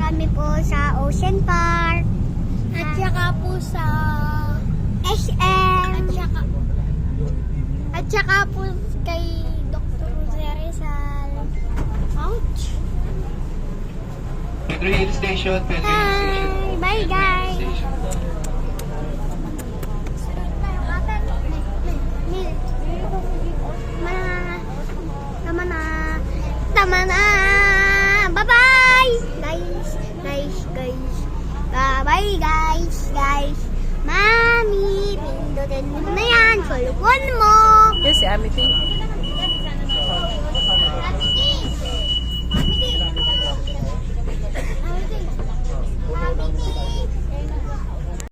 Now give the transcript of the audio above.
kami po sa Ocean Park. At saka po sa SM. At saka po kay Dr. Jose Rizal. Ouch! Pedro Hill Station, Pedro Hill Station. Bye guys. Tama na. Bye-bye. Guys. Bye-bye guys. Mami, pindutin mo na yan. Tulungan mo. Yes, si Amity.